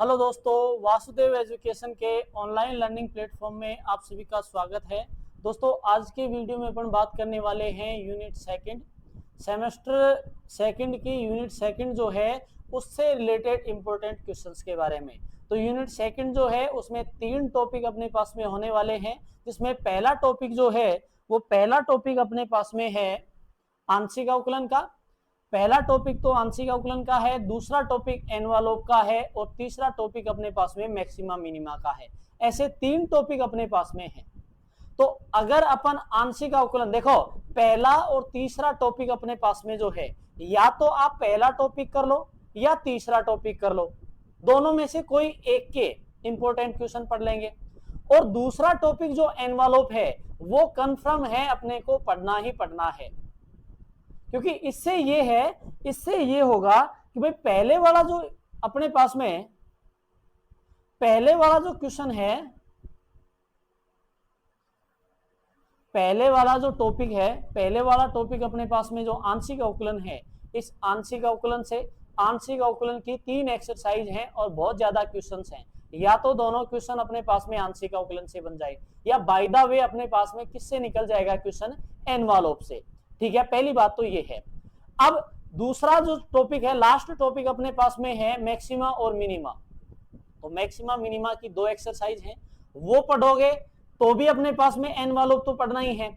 Hello दोस्तों, Vasudev education के online learning platform में आप सभी का स्वागत है। दोस्तों, आज के वीडियो में अपन बात करने वाले हैं यूनिट सेकंड, सेमेस्टर सेकंड की यूनिट सेकंड जो है उससे रिलेटेड इंपॉर्टेंट क्वेश्चंस के बारे में। तो यूनिट सेकंड जो है उसमें 3 टॉपिक अपने पास में होने वाले हैं, जिसमें पहला टॉपिक जो है वो पहला टॉपिक अपने पास में है आंशिक अवकलन का। पहला टॉपिक तो आंशिक अवकलन का है, दूसरा टॉपिक एनवेलोप का है और तीसरा टॉपिक अपने पास में मैक्सिमा मिनिमा का है। ऐसे 3 टॉपिक अपने पास में है। तो अगर अपन आंशिक अवकलन देखो, पहला और तीसरा टॉपिक अपने पास में जो है, या तो आप पहला टॉपिक कर लो या तीसरा टॉपिक कर लो, दोनों में से कोई एक के इंपॉर्टेंट क्वेश्चन पढ़ लेंगे। और दूसरा टॉपिक जो एनवेलोप है वो कंफर्म है, अपने को पढ़ना ही पढ़ना है, क्योंकि इससे ये होगा कि भाई पहले वाला जो अपने पास में पहले वाला जो क्वेश्चन है, पहले वाला जो टॉपिक है, पहले वाला टॉपिक अपने पास में जो आंशिक अवकलन है, इस आंशिक अवकलन की 3 एक्सरसाइज हैं और बहुत ज्यादा क्वेश्चंस हैं। या तो दोनों क्वेश्चन अपने पास में आंशिक अवकलन से बन जाए, या बाय द वे अपने पास में किससे निकल जाएगा क्वेश्चन, एनवेलोप से। ठीक है, पहली बात तो ये है। अब दूसरा जो टॉपिक है, लास्ट टॉपिक अपने पास में है मैक्सिमा और मिनिमा। तो मैक्सिमा मिनिमा की 2 एक्सरसाइज हैं, वो पढ़ोगे तो भी अपने पास में एनवेलोप तो पढ़ना ही है,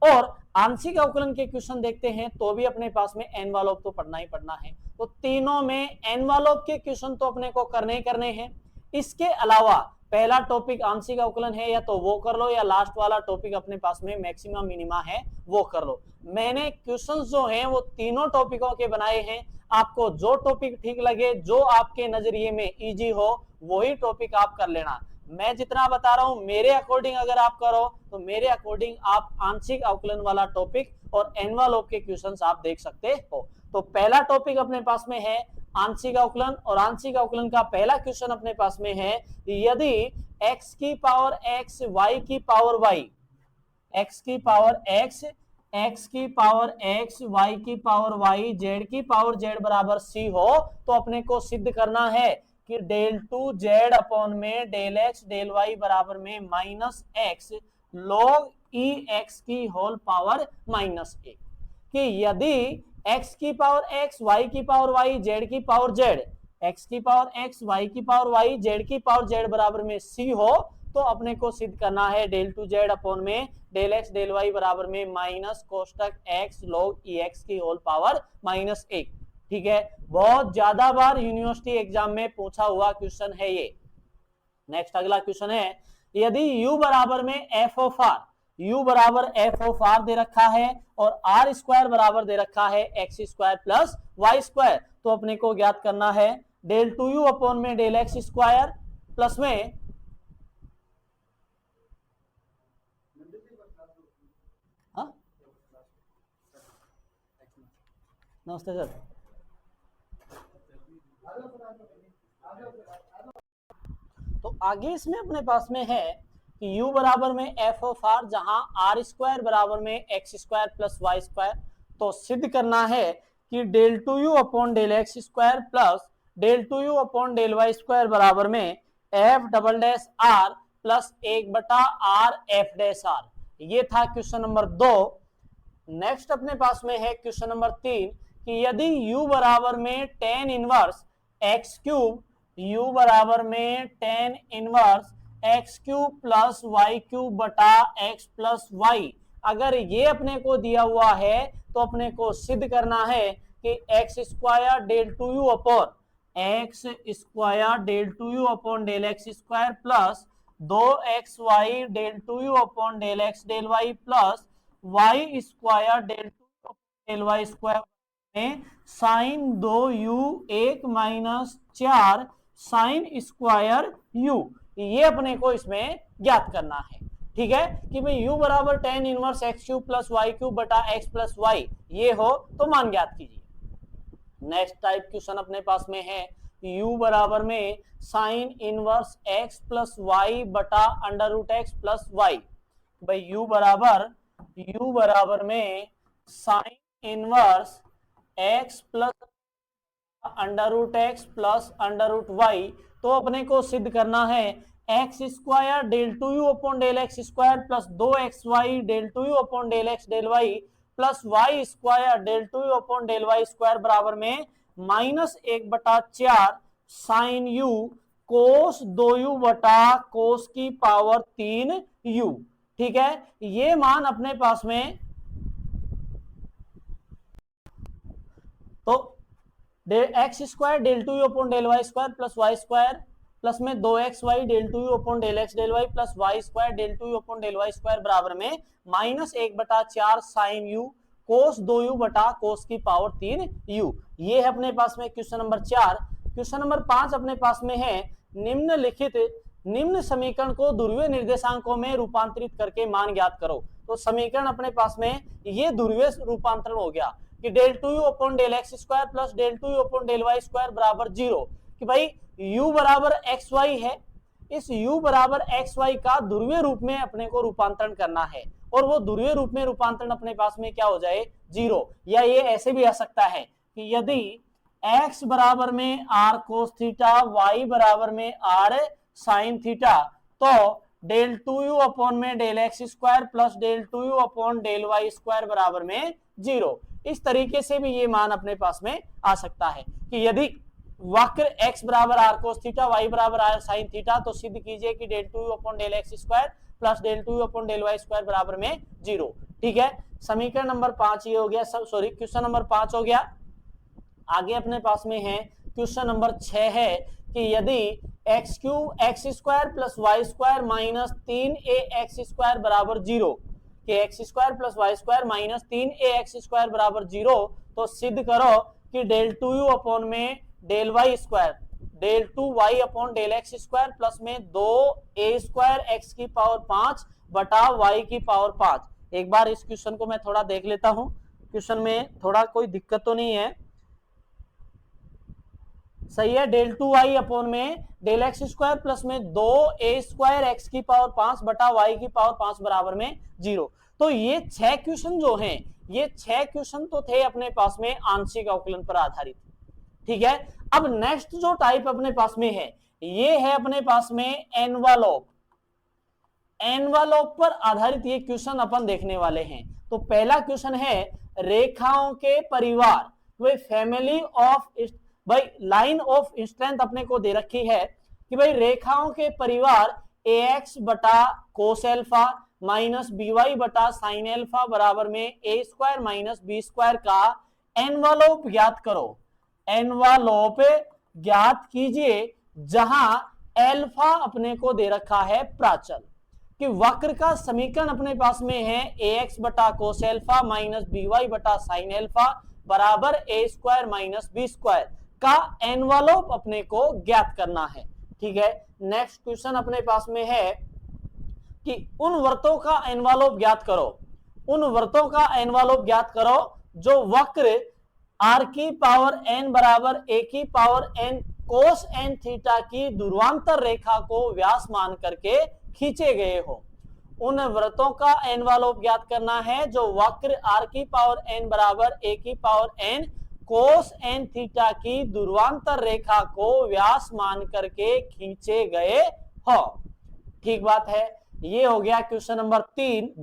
और आंशिक अवकलन के क्वेश्चन देखते हैं तो भी अपने पास में एनवेलोप तो पढ़ना ही पढ़ना है। तो तीनों में एनवेलोप के क्वेश्चन तो अपने को करने ही करने हैं। इसके अलावा पहला टॉपिक आंशिक अवकलन है, या तो वो कर लो, या लास्ट वाला टॉपिक अपने पास में मैक्सिमा मिनिमा है वो कर लो। मैंने क्वेश्चंस जो हैं वो तीनों टॉपिकों के बनाए हैं। आपको जो टॉपिक ठीक लगे, जो आपके नजरिए में इजी हो, वही टॉपिक आप कर लेना। मैं जितना बता रहा हूं मेरे अकॉर्डिंग अगर आप करो तो मेरे अकॉर्डिंग आप आंशिक अवकलन वाला टॉपिक और एनवेलोप के क्वेश्चंस आप देख सकते हो। तो पहला टॉपिक अपने पास में है आंशिक अवकलन, और आंशिक अवकलन का पहला क्वेश्चन अपने पास में है, यदि x की पावर x, y की पावर y, x की पावर x, x की पावर x, y की पावर y, z की पावर z बराबर c हो, तो अपने को सिद्ध करना है कि डेल टू जेड अपॉन में डेल एक्स डेल वाई बराबर में माइनस एक्स लॉग ई एक्स की होल पावर माइनस एक, कि यदि x की पावर x, y की पावर y, z की पावर z, x की पावर x, y की पावर y, z की पावर z बराबर में c हो, तो अपने को सिद्ध करना है डेल टू जेड अपॉन में डेल एक्स डेल वाई बराबर में माइनस कोष्टक x log ई एक्स की होल पावर माइनस एक। ठीक है, बहुत ज्यादा बार यूनिवर्सिटी एग्जाम में पूछा हुआ क्वेश्चन है ये। नेक्स्ट अगला क्वेश्चन है, यदि u बराबर में f ऑफ r, u बराबर f ऑफ r दे रखा है और r स्क्वायर बराबर दे रखा है x square plus y square, तो अपने को ज्ञात करना है डेल टू यू अपॉन में डेल एक्स स्क्वायर प्लस में नमस्ते सर। तो आगे इसमें अपने पास में है कि u बराबर में f ऑफ r, जहां r स्क्वायर बराबर में x square plus y square, तो सिद्ध करना है कि del two u upon del x square plus del two u upon del y square बराबर में f double dash r plus 1/r f dash r। ये था क्वेश्चन नंबर 2। नेक्स्ट अपने पास में है क्वेश्चन नंबर 3, कि यदि u बराबर में tan inverse x cube, u बराबर में tan inverse x cube plus y cube बटा x प्लस वाई, अगर ये अपने को दिया हुआ है तो अपने को सिद्ध करना है कि x square del two u upon x square del two u upon del x square plus 2xy del two u upon del x del y plus y square del two del y square में sine 2u 1 minus 4 sine square u, ये अपने को इसमें ज्ञात करना है। ठीक है, कि भाई u बराबर tan inverse x cube plus y cube बटा x प्लस वाई, ये हो तो मान ज्ञात कीजिए। नेक्स्ट टाइप क्वेश्चन अपने पास में है, u बराबर में sine inverse x plus y बटा under root x plus y. भाई u बराबर में sine inverse x plus under root x plus under root y, तो अपने को सिद्ध करना है x square del two u upon del x square plus 2xy del two u upon del x del y plus y square del two u upon del y square बराबर में -1/4 sign you cos 2u बटा कोस की power 3u। ठीक है, ये मान अपने पास में तो x square del two u upon del y square plus y square plus में 2xy del two u upon del x del y plus y square del two u upon del y square बराबर में -1/4 sign you cos 2u बटा कोस की power 3u। ये है अपने पास में क्वेश्चन नंबर 4। क्वेश्चन नंबर 5 अपने पास में है निम्न समीकरण को ध्रुवीय निर्देशांकों में रूपांतरित करके मान ज्ञात करो। तो समीकरण अपने पास में ये ध्रुवीय रूपांतरण हो गया कि del two u upon del x square plus del two u upon del y square बराबर 0, कि भाई u बराबर एक्स वाई है, इस u बराबर एक्स वाई का ध्रुवीय रूप में अपने को रूपांतरण करना है और वो ध्रुवीय रूप में रूपांतरण अपने पास में क्या हो जाए 0। या ये ऐसे भी आ सकता है कि यदि x बराबर में r कोस थीटा y बराबर में r साइन थीटा तो डेल टू यू अपॉन में del x square plus del two u upon del y square बराबर में 0। इस तरीके से भी ये मान अपने पास में आ सकता है कि यदि वक्र x बराबर r कोस थीटा y बराबर r साइन थीटा तो सिद्ध कीजिए कि del two u upon del x square plus del two u upon del y square बराबर में 0। ठीक है, समीकरण नंबर 5 ये हो गया, सॉरी क्वेश्चन नंबर 5 हो गया। आगे अपने पास में है क्वेश्चन नंबर 6 है कि यदि x square plus y square minus 3ax square बराबर 0 कि x square plus y square minus 3ax square बराबर 0 तो सिद्ध करो कि डेल टू यू अपॉन में del y square del two y upon del x square plus में 2a square x की पावर 5 बटा वाई की पावर 5। एक बार इस क्वेश्चन को मैं थोड़ा देख लेता हूं, क्वेश्चन में थोड़ा कोई दिक्कत तो नहीं है, सही है। डेल टू वाई अपॉन में डेल एक्स स्क्वायर प्लस में 2a स्क्वायर एक्स की पावर 5 बटा वाई की पावर 5 बराबर में 0। तो ये 6 क्वेश्चन जो हैं, ये 6 क्वेश्चन तो थे अपने पास में आंशिक अवकलन पर आधारित। ठीक है, अब नेक्स्ट जो टाइप अपने पास में है ये है अपने पास में एनवलप पर आधारित ये क्वेश्चन अपन देखने वाले हैं। तो पहला क्वेश्चन है रेखाओं के परिवार, भाई फैमिली ऑफ, भाई लाइन ऑफ स्ट्रेंथ अपने को दे रखी है कि भाई रेखाओं के परिवार ax बटा कोस एल्फा माइनस by बटा साइन एल्फा बराबर में a square minus b square का एनवलप ज्ञात करो। एनवलप ज्ञात कीजिए जहां एल्फा अपने को दे रखा है प्राचल, कि वक्र का समीकरण अपने पास में है ax बटा कोस एल्फा माइनस by बटा साइन एल्फा बराबर a square minus b square का एनवलप अपने को ज्ञात करना है। ठीक है, नेक्स्ट क्वेश्चन अपने पास में है कि उन वृत्तों का एनवलप ज्ञात करो, उन वृत्तों का एनवलप ज्ञात करो जो वक्र r की पावर n बराबर a की पावर n कोस n थीटा की ध्रुवांतर रेखा को व्यास मान करके खींचे गए हो। उन वृत्तों का एनवलप ज्ञात करना है जो वक्र r की पावर n बराबर a की पावर n कोस n थीटा की ध्रुवांतर रेखा को व्यास मान करके खींचे गए हो। ठीक बात है, ये हो गया क्वेश्चन नंबर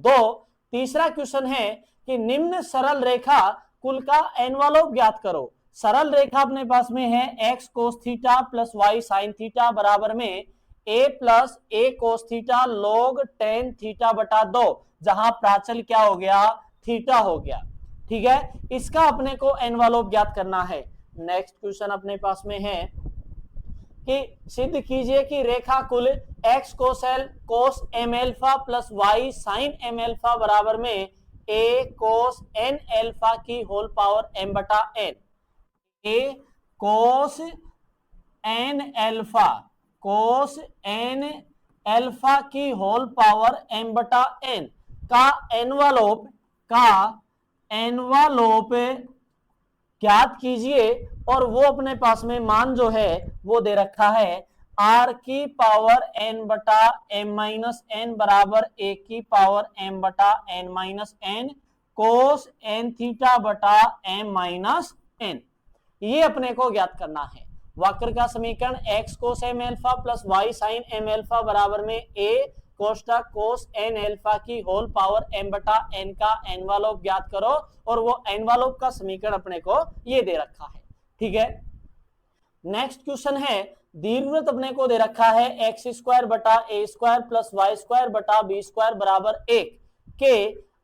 2। तीसरा क्वेश्चन है कि निम्न सरल रेखा कुल का एनवलप ज्ञात करो। सरल रेखा अपने पास में है x cos theta plus y sine theta बराबर में a plus a cos theta log tan theta बटा 2, जहां प्राचल क्या हो गया थीटा हो गया। ठीक है, इसका अपने को एनवलप ज्ञात करना है। नेक्स्ट क्वेश्चन अपने पास में है कि सिद्ध कीजिए कि रेखा कुल x cos m alpha plus y sine m alpha बराबर में a कोस n एल्फा की होल पावर m बटा n, a cos n alpha की होल पावर m बटा n का एनवलप ज्ञात कीजिए और वो अपने पास में मान जो है वो दे रखा है r की पावर n बटा m माइनस n बराबर a की पावर m बटा n माइनस n कोस n थीटा बटा m माइनस n। ये अपने को ज्ञात करना है। वक्र का समीकरण x cos m alpha plus y sin m alpha बराबर में a कोष्टक cos n अल्फा की होल पावर m बटा n का एनवालोप ज्ञात करो, और वो एनवालोप का समीकरण अपने को ये दे रखा है। ठीक है, नेक्स्ट क्वेश्चन है, दीर्घवृत्त अपने को दे रखा है एक्स स्क्वायर बटा ए स्क्वायर प्लस वाई स्क्वायर बटा बी स्क्वायर बराबर 1 के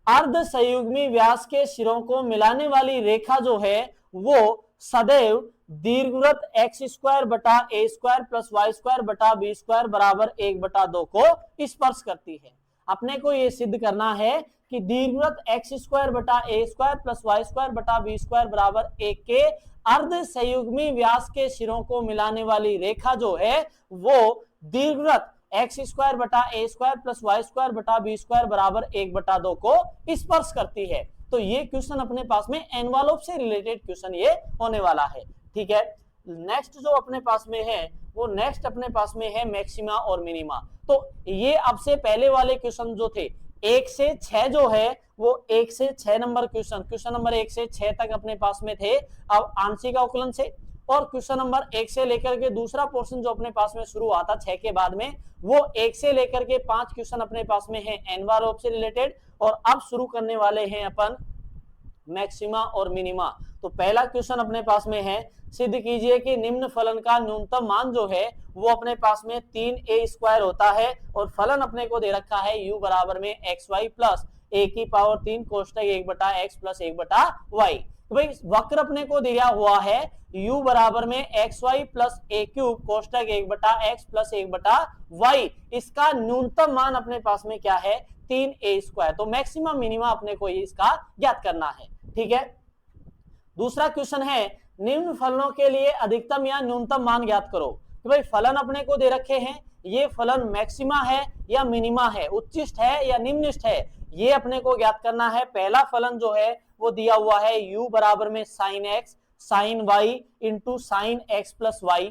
अर्ध संयुग्मी व्यास के सिरों को मिलाने वाली रेखा जो है वो सदैव दीर्घवृत्त एक्स स्क्वायर बटा ए स्क्वायर प्लस वाई स्क्वायर बटा बी स्क्वायर बराबर 1/2 को स्पर्श करती है। अपने को यह सिद्ध करना है कि दीर्घवृत्त एक्स स्क्वायर बटा ए स्क्वायर प्लस वाई स्क्वायर बटा बी स्क्वायर बराबर 1 के अर्ध संयुग्मी व्यास के सिरों को मिलाने वाली रेखा जो है वो दीर्घवृत्त एक्स स्क्वायर बटा ए स्क्वायर प्लस वाई स्क्वायर बटा बी स्क्वायर बराबर 1/2 को स्पर्श करती है। तो ये क्वेश्चन अपने पास में एनवालोप से रिलेटेड क्वेश्चन ये होने वाला है। ठीक है, नेक्स्ट जो अपने पास में है वो नेक्स्ट अपने पास में है मैक्सिमा और मिनिमा। तो ये अब से पहले वाले क्वेश्चन जो थे 1 से 6 जो है वो 1 से 6 नंबर क्वेश्चन नंबर 1 से 6 तक अपने पास में थे अब आंशिक अवकलन से, और क्वेश्चन नंबर 1 से लेकर के दूसरा पोर्शन जो अपने पास में शुरू हुआ था 6 के बाद में वो 1 से लेकर के 5 क्वेश्चन अपने पास में है एनवालोप से रिलेटेड, और अब शुरू करने वाले हैं अपन मैक्सिमा और मिनिमा। तो पहला क्वेश्चन अपने पास में है, सिद्ध कीजिए कि निम्न फलन का न्यूनतम मान जो है वो अपने पास में 3a² होता है, और फलन अपने को दे रखा है u बराबर में xy प्लस a की पावर 3 कोष्टक 1/x प्लस 1/y। तो भाई वक्र अपने को दिया हुआ है u बराबर में xy प्लस a क्यूब कोष्टक 1/x प्लस 1/y, इसका न्यूनतम मान अपने पास में क्या है 3a²। तो मैक्सिमम मिनिमा अपने को इसका ज्ञात करना है। ठीक है, दूसरा क्वेश्चन है, निम्न फलनों के लिए अधिकतम या न्यूनतम मान ज्ञात करो। कि भाई फलन अपने को दे रखे हैं, ये फलन मैक्सिमा है या मिनिमा है, उच्चिष्ट है या निम्निष्ठ है, ये अपने को ज्ञात करना है। पहला फलन जो है वो दिया हुआ है u बराबर में sin x sin y into sine x plus y.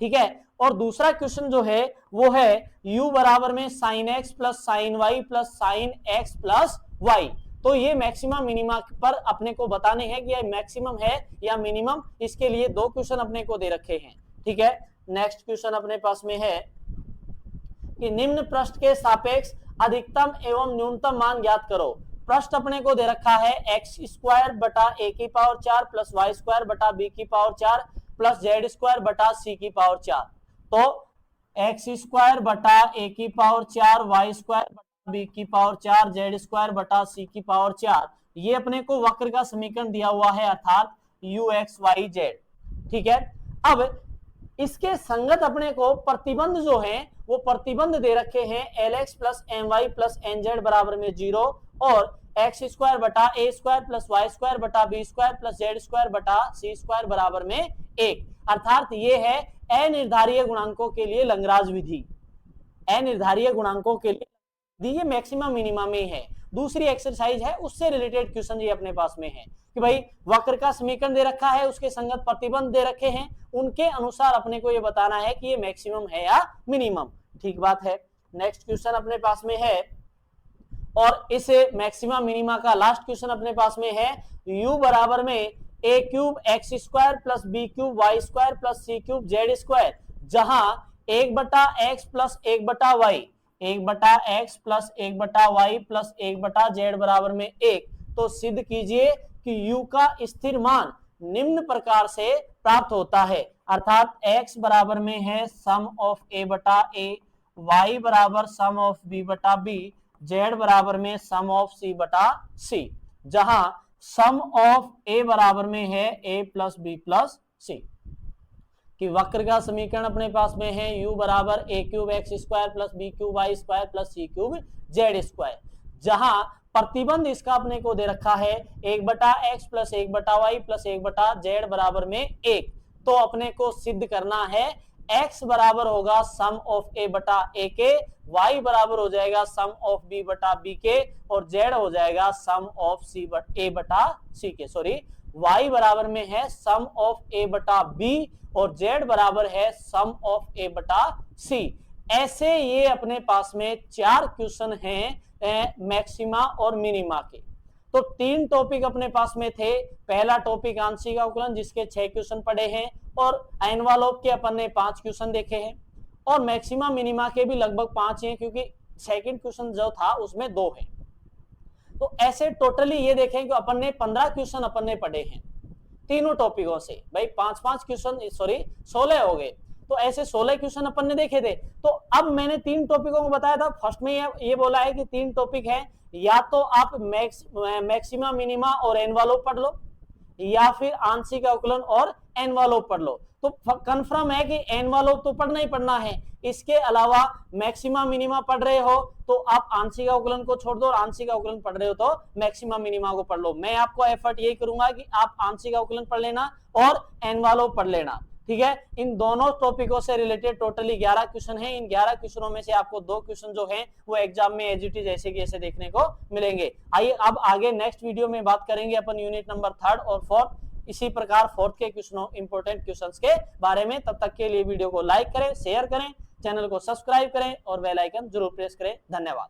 ठीक है, और दूसरा क्वेश्चन जो है वो है u बराबर में sin x plus sin y plus sin x plus y। तो ये मैक्सिमम मिनिमा पर अपने को बताने हैं कि ये मैक्सिमम है या मिनिमम, इसके लिए दो क्वेश्चन अपने को दे रखे हैं। ठीक है, नेक्स्ट क्वेश्चन अपने पास में है कि निम्न पृष्ठ के सापेक्ष अधिकतम एवं न्यूनतम मान ज्ञात करो। पृष्ठ अपने को दे रखा है x² बटा a की पावर 4 प्लस y² बटा b की पावर 4 प्लस z² बटा c की पावर 4। तो x² बटा a की पावर 4 y² बी की पावर 4 z² बटा c की पावर 4, ये अपने को वक्र का समीकरण दिया हुआ है अर्थात uxyz। ठीक है, अब इसके संगत अपने को प्रतिबंध जो है वो प्रतिबंध दे रखे हैं lx plus my plus nz बराबर में 0 और x² बटा a² प्लस y² बटा b² प्लस z² बटा c² बराबर में 1। अर्थात ये है अनिर्धारीय गुणांकों के लिए लंगराज विधि। अनिर्धारीय गुणांकों के लिए ये मैक्सिमम मिनिमम में है। दूसरी एक्सरसाइज है उससे रिलेटेड क्वेश्चन ये अपने पास में है कि भाई वक्र का समीकरण दे रखा है, उसके संगत प्रतिबंध दे रखे हैं, उनके अनुसार अपने को ये बताना है कि ये मैक्सिमम है या मिनिमम। ठीक बात है, नेक्स्ट क्वेश्चन अपने पास में है और इस मैक्सिमम मिनिमा का लास्ट क्वेश्चन अपने पास में है u बराबर में a cube x² plus b cube y² plus c cube z², जहां 1/x plus 1/y 1/x plus 1/y plus 1/z बराबर में 1। तो सिद्ध कीजिए कि u का स्थिर मान निम्न प्रकार से प्राप्त होता है, अर्थात x बराबर में है सम ऑफ a बटा a, y बराबर सम ऑफ b बटा b, z बराबर में सम ऑफ c बटा c, जहां सम ऑफ a बराबर में है a plus b plus c। कि वक्र का समीकरण अपने पास में है u बराबर a cube x² plus b cube y² plus c cube z², जहां प्रतिबंध इसका अपने को दे रखा है 1/x plus 1/y plus 1/z बराबर में 1। तो अपने को सिद्ध करना है x बराबर होगा सम ऑफ a बटा a के, y बराबर हो जाएगा सम ऑफ b बटा b के, और z हो जाएगा सम ऑफ a बटा c के। सॉरी, y बराबर में है सम ऑफ a बटा b और z बराबर है सम ऑफ a बटा c। ऐसे ये अपने पास में 4 क्वेश्चन हैं मैक्सिमा और मिनिमा के। तो 3 टॉपिक अपने पास में थे। पहला टॉपिक आंशिक अवकलन जिसके 6 क्वेश्चन पढ़े हैं और एनवलप के अपन ने 5 क्वेश्चन देखे हैं और मैक्सिमा मिनिमा के भी लगभग 5 हैं क्योंकि सेकंड क्वेश्चन जो था उसमें 2 है। तो ऐसे टोटली ये देखें कि अपन ने 15 क्वेश्चन अपन ने पढ़े हैं तीनों टॉपिकों से। भाई 5-5 क्वेश्चन, सॉरी 16 हो गए, तो ऐसे 16 क्वेश्चन अपन ने देखे थे। तो अब मैंने 3 टॉपिकों को बताया था। फर्स्ट में ये बोला है कि 3 टॉपिक है, या तो आप मैक्सिमा मिनिमा और एनवलप पढ़ लो या फिर आंशिक अवकलन और एनवलप पढ़ लो। तो कंफर्म है कि एनवलप तो पढ़ना ही पढ़ना है, इसके अलावा मैक्सिमा मिनिमा पढ़ रहे हो तो आप आंशिक अवकलन को छोड़ दो और आंशिक अवकलन पढ़ रहे हो तो मैक्सिमा मिनिमा को पढ़ लो। मैं आपको एफर्ट यही करूंगा कि आप आंशिक अवकलन पढ़ लेना और एनवलप पढ़ लेना, ठीक है। इन दोनों टॉपिकों से रिलेटेड टोटली 11 क्वेश्चन हैं। इन 11 क्वेश्चनों में से आपको 2 क्वेश्चन जो हैं वो एग्जाम में एज इट इज ऐसे की ऐसे देखने को मिलेंगे। आइए अब आगे नेक्स्ट वीडियो में बात करेंगे अपन यूनिट नंबर 3 और 4, इसी प्रकार 4th के क्वेश्चनों इंपोर्टेंट क्वेश्चंस के बारे में। तब तक के लिए वीडियो को लाइक करें, शेयर करें, चैनल को सब्सक्राइब करें और बेल आइकन जरूर प्रेस करें। धन्यवाद।